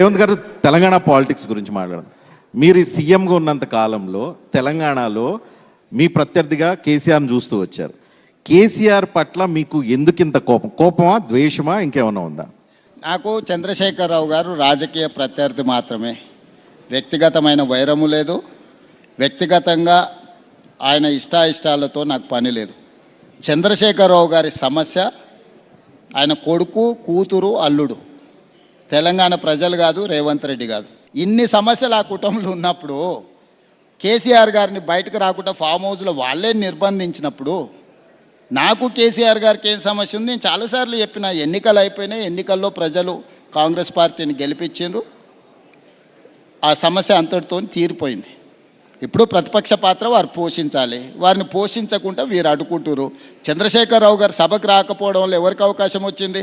రేవంత్ గారు, తెలంగాణ పాలిటిక్స్ గురించి మాట్లాడదాం. మీరు సీఎంగా ఉన్నంత కాలంలో తెలంగాణలో మీ ప్రత్యర్థిగా కేసీఆర్ని చూస్తూ వచ్చారు. కేసీఆర్ పట్ల మీకు ఎందుకింత కోపమా, ద్వేషమా, ఇంకేమన్నా ఉందా? నాకు చంద్రశేఖరరావు గారు రాజకీయ ప్రత్యర్థి మాత్రమే. వ్యక్తిగతమైన వైరము లేదు. వ్యక్తిగతంగా ఆయన ఇష్టాయిష్టాలతో నాకు పని లేదు. చంద్రశేఖరరావు గారి సమస్య ఆయన కొడుకు, కూతురు, అల్లుడు. తెలంగాణ ప్రజలు కాదు, రేవంత్ రెడ్డి కాదు. ఇన్ని సమస్యలు ఆ కుటుంబంలో ఉన్నప్పుడు కేసీఆర్ గారిని బయటకు రాకుండా ఫామ్ హౌస్లో వాళ్ళే నిర్బంధించినప్పుడు నాకు కేసీఆర్ గారికి ఏం సమస్య ఉంది? నేను చాలాసార్లు చెప్పిన, ఎన్నికలు అయిపోయినాయి, ఎన్నికల్లో ప్రజలు కాంగ్రెస్ పార్టీని గెలిపించారు, ఆ సమస్య అంతటితో తీరిపోయింది. ఇప్పుడు ప్రతిపక్ష పాత్ర వారు పోషించాలి. వారిని పోషించకుండా వీరు అడ్డుకుంటారు. చంద్రశేఖరరావు గారు సభకు రాకపోవడంలో ఎవరికి అవకాశం వచ్చింది?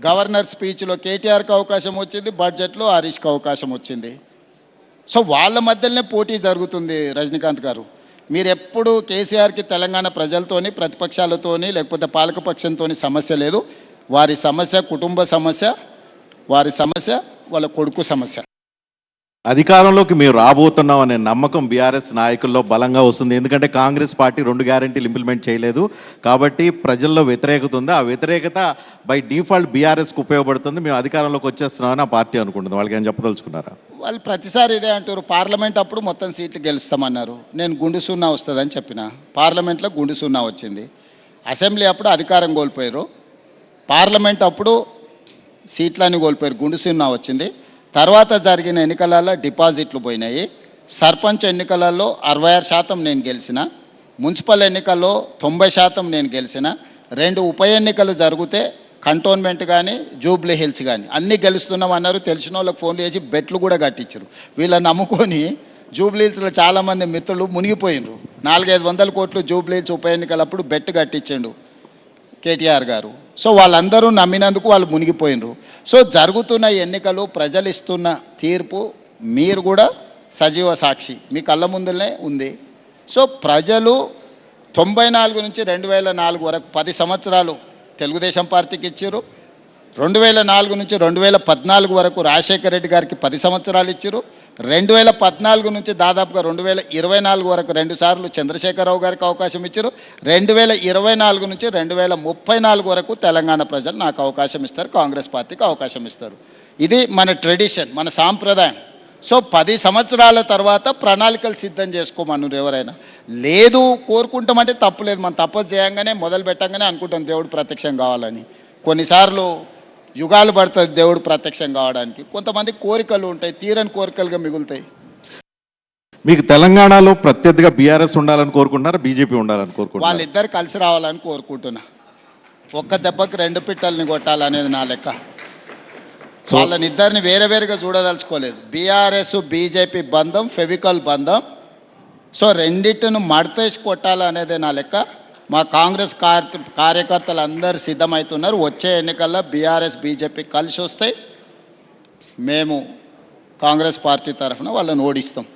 గవర్నర్ స్పీచ్లో కేటీఆర్కి అవకాశం వచ్చింది, బడ్జెట్లో హరీష్కి అవకాశం వచ్చింది. సో వాళ్ళ మధ్యలోనే పోటీ జరుగుతుంది. రజనీకాంత్ గారు, మీరు ఎప్పుడు కేసీఆర్కి తెలంగాణ ప్రజలతోని, ప్రతిపక్షాలతోని, లేకపోతే పాలకపక్షంతో సమస్య లేదు. వారి సమస్య కుటుంబ సమస్య, వారి సమస్య వాళ్ళ కొడుకు సమస్య. అధికారంలోకి మేము రాబోతున్నాం అనే నమ్మకం బీఆర్ఎస్ నాయకుల్లో బలంగా వస్తుంది. ఎందుకంటే కాంగ్రెస్ పార్టీ 2 గ్యారెంటీలు ఇంప్లిమెంట్ చేయలేదు కాబట్టి ప్రజల్లో వ్యతిరేకత ఉంది. ఆ వ్యతిరేకత బై డిఫాల్ట్ బీఆర్ఎస్కి ఉపయోగపడుతుంది. మేము అధికారంలోకి వచ్చేస్తున్నామని ఆ పార్టీ అనుకుంటుంది. వాళ్ళకి ఏం చెప్పదలుచుకున్నారా? వాళ్ళు ప్రతిసారి ఇదే అంటారు. పార్లమెంట్ అప్పుడు మొత్తం సీట్లు గెలుస్తామన్నారు. నేను గుండు సున్నా వస్తుందని చెప్పిన. పార్లమెంట్లో గుండు సున్నా వచ్చింది. అసెంబ్లీ అప్పుడు అధికారం కోల్పోయారు. పార్లమెంట్ అప్పుడు సీట్లన్నీ కోల్పోయారు, గుండు సున్నా వచ్చింది. తర్వాత జరిగిన ఎన్నికలలో డిపాజిట్లు పోయినాయి. సర్పంచ్ ఎన్నికలలో 66% నేను గెలిచిన. మున్సిపల్ ఎన్నికల్లో 90% నేను గెలిచిన. 2 ఉప ఎన్నికలు జరిగితే కంటోన్మెంట్ కానీ జూబ్లీ హిల్స్ కానీ అన్నీ గెలుస్తున్నాం అన్నారు. తెలిసిన వాళ్ళకి ఫోన్లు చేసి బెట్లు కూడా కట్టించారు. వీళ్ళని నమ్ముకొని జూబ్లీ హిల్స్లో చాలామంది మిత్రులు మునిగిపోయినరు. 400-500 కోట్లు జూబ్లీ హిల్స్ ఉప ఎన్నికలప్పుడు బెట్ కట్టించండు కేటీఆర్ గారు. సో వాళ్ళందరూ నమ్మినందుకు వాళ్ళు మునిగిపోయినరు. సో జరుగుతున్న ఎన్నికలు, ప్రజలు ఇస్తున్న తీర్పు మీరు కూడా సజీవ సాక్షి, మీ కళ్ళ ముందులనే ఉంది. సో ప్రజలు 94 నుంచి 2004 వరకు 10 సంవత్సరాలు తెలుగుదేశం పార్టీకి ఇచ్చారు. 2004 నుంచి 2014 వరకు రాజశేఖర రెడ్డి గారికి 10 సంవత్సరాలు ఇచ్చారు. 2014 నుంచి దాదాపుగా 2024 వరకు 2 సార్లు చంద్రశేఖరరావు గారికి అవకాశం ఇచ్చారు. 2024 నుంచి 2034 వరకు తెలంగాణ ప్రజలు నాకు అవకాశం ఇస్తారు, కాంగ్రెస్ పార్టీకి అవకాశం ఇస్తారు. ఇది మన ట్రెడిషన్, మన సాంప్రదాయం. సో 10 సంవత్సరాల తర్వాత ప్రణాళికలు సిద్ధం చేసుకోమన్నారు ఎవరైనా. లేదు కోరుకుంటామంటే తప్పులేదు. మనం తపస్సు చేయంగానే మొదలు పెట్టంగానే అనుకుంటాం దేవుడు ప్రత్యక్షం కావాలని. కొన్నిసార్లు యుగాలు పడుతుంది దేవుడు ప్రత్యక్షం కావడానికి. కొంతమంది కోరికలు ఉంటాయి, తీరని కోరికలుగా మిగులుతాయి. మీకు తెలంగాణలో ప్రత్యర్థిగా బీఆర్ఎస్ ఉండాలని కోరుకుంటున్నారా, బీజేపీ ఉండాలని కోరుకుంటున్నారా? వాళ్ళిద్దరు కలిసి రావాలని కోరుకుంటున్నా. ఒక్క దెబ్బకి 2 పిట్టల్ని కొట్టాలనేది నా లెక్క. వాళ్ళని ఇద్దరిని వేరే వేరుగా చూడదలుచుకోలేదు. బీఆర్ఎస్ బీజేపీ బంధం ఫెవికల్ బంధం. సో రెండింటిని మడతేసి కొట్టాలనేదే నా లెక్క. మా కాంగ్రెస్ కార్యకర్తలు అందరూ సిద్ధమవుతున్నారు. వచ్చే ఎన్నికల్లో బీఆర్ఎస్ బీజేపీ కలిసి వస్తాయి. మేము కాంగ్రెస్ పార్టీ తరఫున వాళ్ళని ఓడిస్తాం.